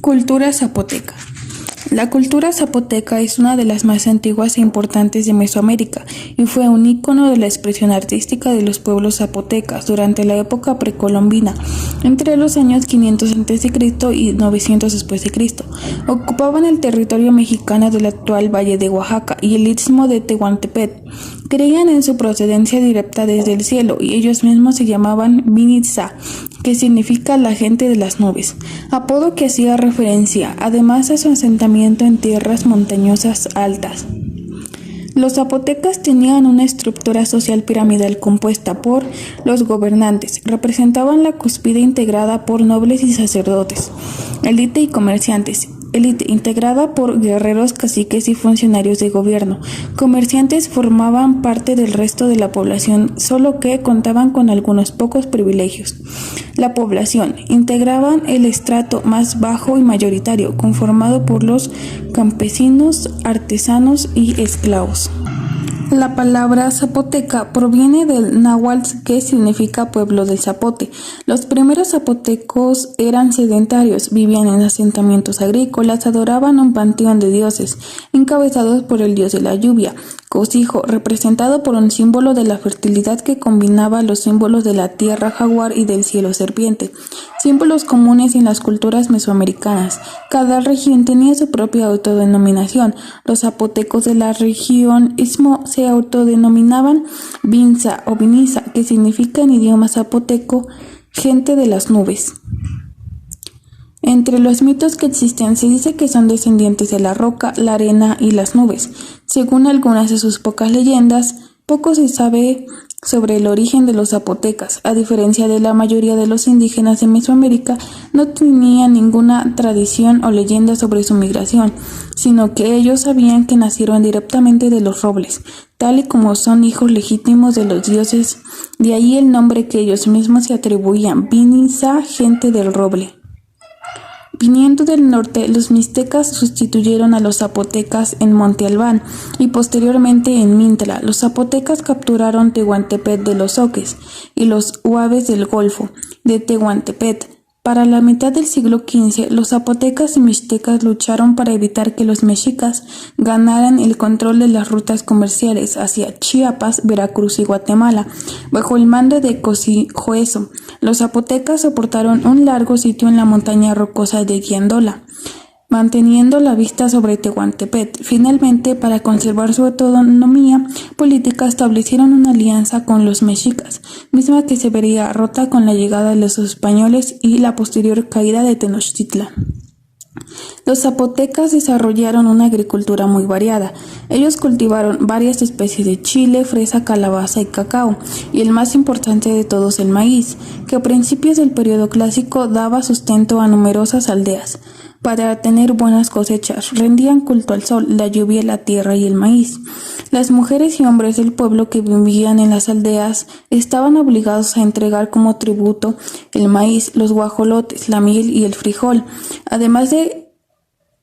Cultura zapoteca. La cultura zapoteca es una de las más antiguas e importantes de Mesoamérica y fue un ícono de la expresión artística de los pueblos zapotecas durante la época precolombina, entre los años 500 a.C. y 900 después de Cristo. Ocupaban el territorio mexicano del actual Valle de Oaxaca y el istmo de Tehuantepec. Creían en su procedencia directa desde el cielo y ellos mismos se llamaban Binitza, que significa la gente de las nubes, apodo que hacía referencia además a su asentamiento en tierras montañosas altas. Los zapotecas tenían una estructura social piramidal compuesta por los gobernantes, representaban la cúspide integrada por nobles y sacerdotes, élite y comerciantes, élite integrada por guerreros, caciques y funcionarios de gobierno. Comerciantes formaban parte del resto de la población, solo que contaban con algunos pocos privilegios. La población integraban el estrato más bajo y mayoritario, conformado por los campesinos, artesanos y esclavos. La palabra zapoteca proviene del náhuatl, que significa pueblo del zapote. Los primeros zapotecos eran sedentarios, vivían en asentamientos agrícolas, adoraban un panteón de dioses, encabezados por el dios de la lluvia, Cosijo, representado por un símbolo de la fertilidad que combinaba los símbolos de la tierra jaguar y del cielo serpiente, símbolos comunes en las culturas mesoamericanas. Cada región tenía su propia autodenominación. Los zapotecos de la región Istmo se autodenominaban Binza o Biniza, que significa en idioma zapoteco gente de las nubes. Entre los mitos que existen se dice que son descendientes de la roca, la arena y las nubes. Según algunas de sus pocas leyendas, poco se sabe sobre el origen de los zapotecas. A diferencia de la mayoría de los indígenas de Mesoamérica, no tenían ninguna tradición o leyenda sobre su migración, sino que ellos sabían que nacieron directamente de los robles, tal y como son hijos legítimos de los dioses. De ahí el nombre que ellos mismos se atribuían, Binitza, gente del roble. Viniendo del norte, los mixtecas sustituyeron a los zapotecas en Monte Albán y posteriormente en Mintla. Los zapotecas capturaron Tehuantepec de los Zoques y los Huaves del Golfo de Tehuantepec. Para la mitad del siglo XV, los zapotecas y mixtecas lucharon para evitar que los mexicas ganaran el control de las rutas comerciales hacia Chiapas, Veracruz y Guatemala. Bajo el mando de Cosijoeso, los zapotecas soportaron un largo sitio en la montaña rocosa de Guiandola, manteniendo la vista sobre Tehuantepec. Finalmente, para conservar su autonomía política, establecieron una alianza con los mexicas, misma que se vería rota con la llegada de los españoles y la posterior caída de Tenochtitlan. Los zapotecas desarrollaron una agricultura muy variada. Ellos cultivaron varias especies de chile, fresa, calabaza y cacao, y el más importante de todos, el maíz, que a principios del periodo clásico daba sustento a numerosas aldeas. Para tener buenas cosechas, rendían culto al sol, la lluvia, la tierra y el maíz. Las mujeres y hombres del pueblo que vivían en las aldeas estaban obligados a entregar como tributo el maíz, los guajolotes, la miel y el frijol. Además de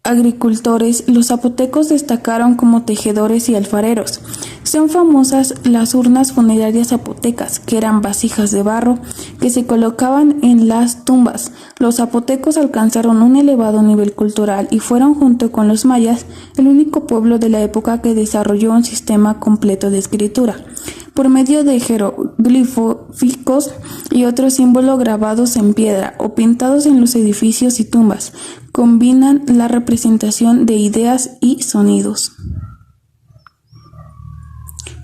agricultores, los zapotecos destacaron como tejedores y alfareros. Son famosas las urnas funerarias zapotecas, que eran vasijas de barro que se colocaban en las tumbas. Los zapotecos alcanzaron un elevado nivel cultural y fueron, junto con los mayas, el único pueblo de la época que desarrolló un sistema completo de escritura. Por medio de jeroglíficos y otros símbolos grabados en piedra o pintados en los edificios y tumbas, combinan la representación de ideas y sonidos.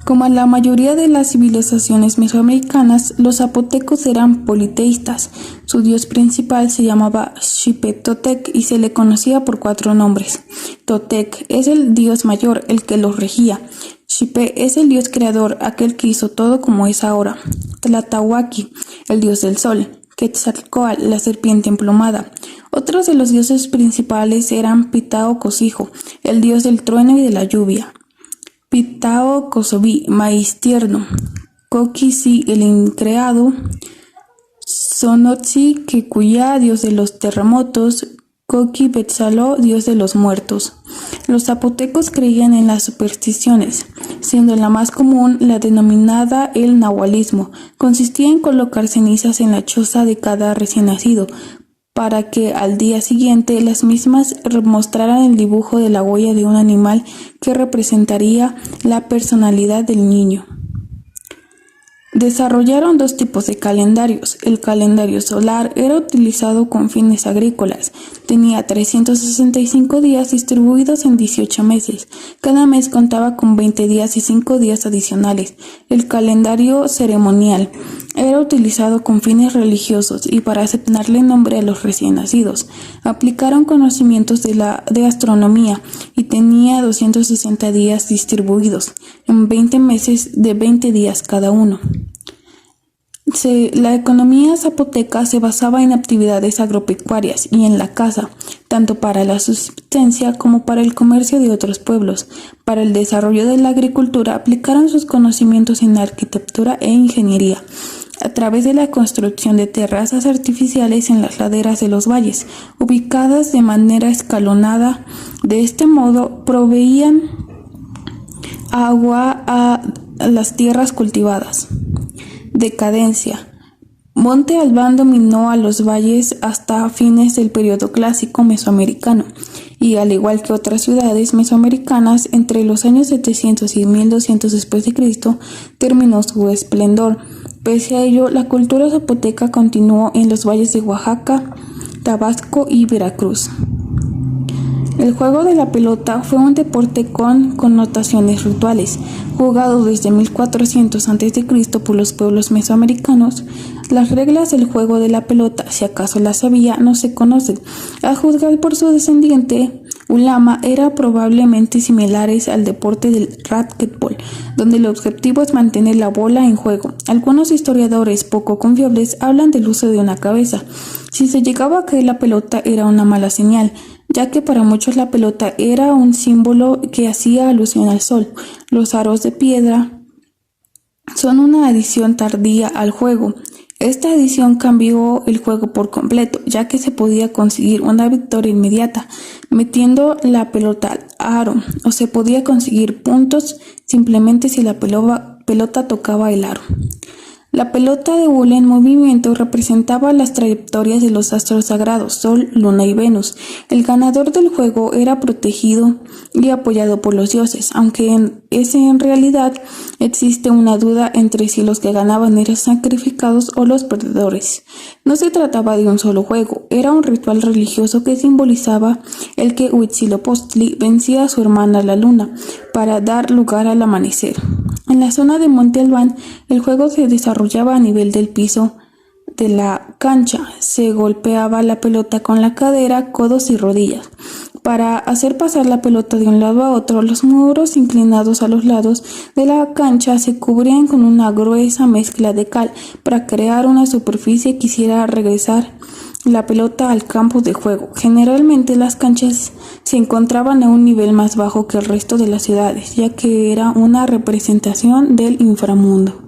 Como en la mayoría de las civilizaciones mesoamericanas, los zapotecos eran politeístas. Su dios principal se llamaba Xipetotec y se le conocía por 4 nombres. Totec es el dios mayor, el que los regía. Xipe es el dios creador, aquel que hizo todo como es ahora. Tlahtauhaqui, el dios del sol. Quetzalcóatl, la serpiente emplumada. Otros de los dioses principales eran Pitao Cosijo, el dios del trueno y de la lluvia. Pitao Cosoví, maíz tierno. Coquisi, el increado. Sonotzi Quecuyá, dios de los terremotos. Coqui Betzaló, dios de los muertos. Los zapotecos creían en las supersticiones, siendo la más común la denominada el nahualismo. Consistía en colocar cenizas en la choza de cada recién nacido, para que al día siguiente las mismas mostraran el dibujo de la huella de un animal que representaría la personalidad del niño. Desarrollaron dos tipos de calendarios. El calendario solar era utilizado con fines agrícolas. Tenía 365 días distribuidos en 18 meses. Cada mes contaba con 20 días y 5 días adicionales. El calendario ceremonial era utilizado con fines religiosos y para asignarle nombre a los recién nacidos. Aplicaron conocimientos de astronomía y tenía 260 días distribuidos en 20 meses de 20 días cada uno. La economía zapoteca se basaba en actividades agropecuarias y en la caza, tanto para la subsistencia como para el comercio de otros pueblos. Para el desarrollo de la agricultura aplicaron sus conocimientos en arquitectura e ingeniería, a través de la construcción de terrazas artificiales en las laderas de los valles, ubicadas de manera escalonada. De este modo proveían agua a las tierras cultivadas. Decadencia. Monte Albán dominó a los valles hasta fines del periodo clásico mesoamericano y, al igual que otras ciudades mesoamericanas, entre los años 700 y 1200 después de Cristo terminó su esplendor. Pese a ello, la cultura zapoteca continuó en los valles de Oaxaca, Tabasco y Veracruz. El juego de la pelota fue un deporte con connotaciones rituales, jugado desde 1400 a.C. por los pueblos mesoamericanos. Las reglas del juego de la pelota, si acaso las había, no se conocen. A juzgar por su descendiente, Ulama, eran probablemente similares al deporte del racquetball, donde el objetivo es mantener la bola en juego. Algunos historiadores poco confiables hablan del uso de una cabeza. Si se llegaba a caer la pelota era una mala señal, ya que para muchos la pelota era un símbolo que hacía alusión al sol. Los aros de piedra son una adición tardía al juego. Esta adición cambió el juego por completo, ya que se podía conseguir una victoria inmediata metiendo la pelota al aro, o se podía conseguir puntos simplemente si la pelota tocaba el aro. La pelota de hule en movimiento representaba las trayectorias de los astros sagrados, Sol, Luna y Venus. El ganador del juego era protegido y apoyado por los dioses, aunque en realidad existe una duda entre si los que ganaban eran sacrificados o los perdedores. No se trataba de un solo juego, era un ritual religioso que simbolizaba el que Huitzilopochtli vencía a su hermana la luna para dar lugar al amanecer. En la zona de Monte Albán, el juego se desarrollaba a nivel del piso de la cancha. Se golpeaba la pelota con la cadera, codos y rodillas. Para hacer pasar la pelota de un lado a otro, los muros inclinados a los lados de la cancha se cubrían con una gruesa mezcla de cal para crear una superficie que hiciera regresar la pelota al campo de juego. Generalmente las canchas se encontraban a un nivel más bajo que el resto de las ciudades, ya que era una representación del inframundo.